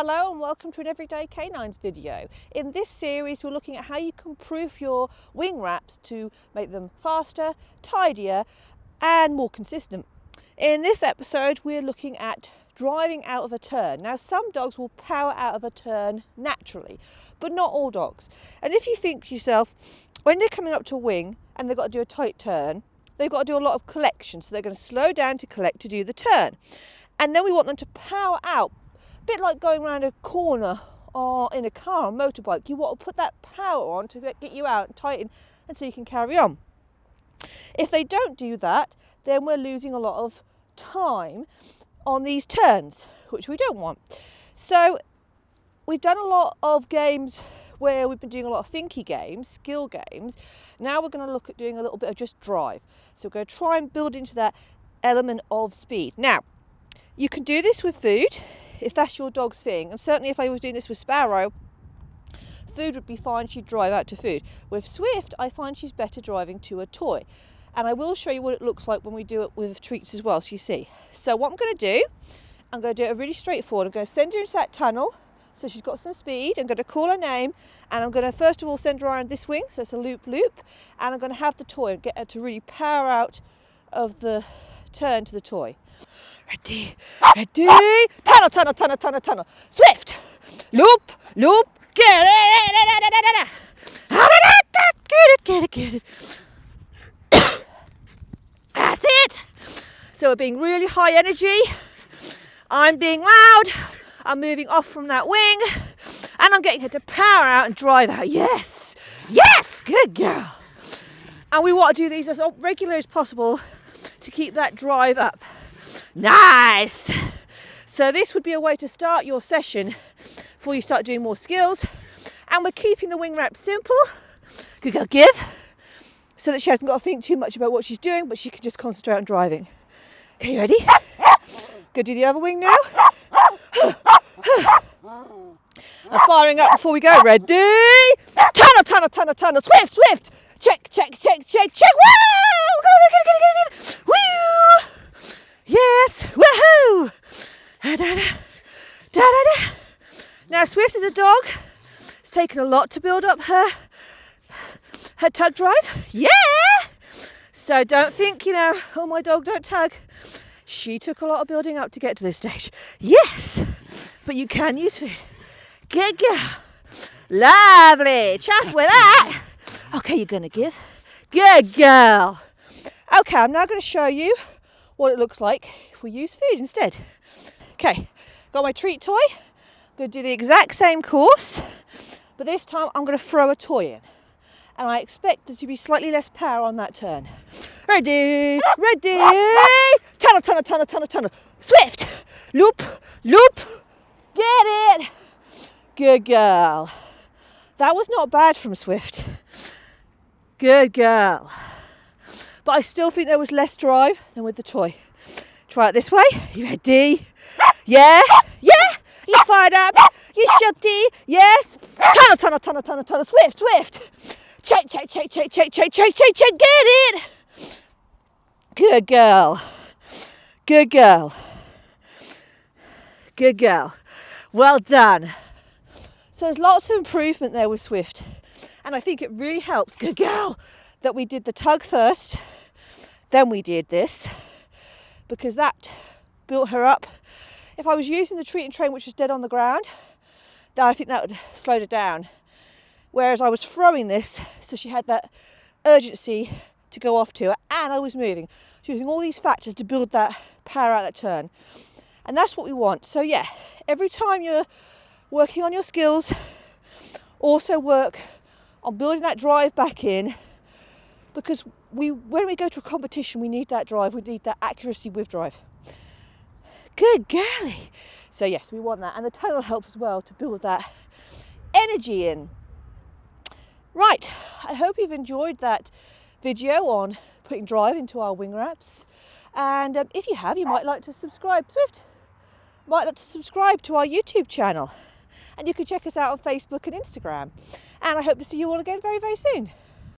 Hello and welcome to an Everyday Canines video. In this series we're looking at how you can improve your wing wraps to make them faster, tidier and more consistent. In this episode we're looking at driving out of a turn. Now some dogs will power out of a turn naturally, but not all dogs. And if you think to yourself, when they're coming up to a wing and they've got to do a tight turn, they've got to do a lot of collection, so they're going to slow down to collect to do the turn. And then we want them to power out. A bit like going around a corner or in a car or motorbike, you want to put that power on to get you out and tighten and so you can carry on. If they don't do that, then we're losing a lot of time on these turns, which we don't want. So we've done a lot of games where we've been doing a lot of thinky games, skill games. Now we're going to look at doing a little bit of just drive. So we're going to try and build into that element of speed. Now, you can do this with food if that's your dog's thing, and certainly if I was doing this with Sparrow, food would be fine, she'd drive out to food. With Swift, I find she's better driving to a toy, and I will show you what it looks like when we do it with treats as well, so you see. So what I'm going to do, I'm going to do it really straightforward. I'm going to send her into that tunnel so she's got some speed. I'm going to call her name, and I'm going to first of all send her around this wing, so it's a loop, and I'm going to have the toy and get her to really power out of the turn to the toy. Ready, tunnel, Swift, loop, get it. That's it. So we're being really high energy. I'm being loud. I'm moving off from that wing, and I'm getting her to power out and drive out. Yes, good girl. And we want to do these as regular as possible to keep that drive up. Nice! So this would be a way to start your session before you start doing more skills. And we're keeping the wing wrap simple. Good girl, give. So that she hasn't got to think too much about what she's doing, but she can just concentrate on driving. Okay, you ready? Go do the other wing now. I'm firing up before we go. Ready? Tunnel. Swift. Check. Woo! Woo! Yes, woohoo! Da. Now Swift is a dog. It's taken a lot to build up her tug drive. Yeah! So don't think, oh my dog don't tug. She took a lot of building up to get to this stage. Yes! But you can use food. Good girl. Lovely. Chuff with that. Okay, you're going to give. Good girl. Okay, I'm now going to show you what it looks like if we use food instead. Okay, got my treat toy. I'm going to do the exact same course, but this time I'm going to throw a toy in. And I expect there to be slightly less power on that turn. Ready, tunnel. Swift, loop, get it. Good girl. That was not bad from Swift. Good girl. But I still think there was less drive than with the toy. Try it this way. You ready? Yeah. You fired up. You shukty. Yes. Tunnel. Swift. Check. Get it. Good girl. Well done. So there's lots of improvement there with Swift. And I think it really helps, good girl, that we did the tug first, then we did this, because that built her up. If I was using the treat and train, which was dead on the ground, then I think that would slow her down. Whereas I was throwing this, so she had that urgency to go off to her, and I was moving. She was using all these factors to build that power out that turn. And that's what we want. So yeah, every time you're working on your skills, also work on building that drive back in, because when we go to a competition, we need that drive, we need that accuracy with drive. Good girlie. So yes, we want that, and the tunnel helps as well to build that energy in. Right, I hope you've enjoyed that video on putting drive into our wing wraps, and if you have, you might like to subscribe. Swift might like to subscribe to our YouTube channel, and you can check us out on Facebook and Instagram. And I hope to see you all again very, very soon.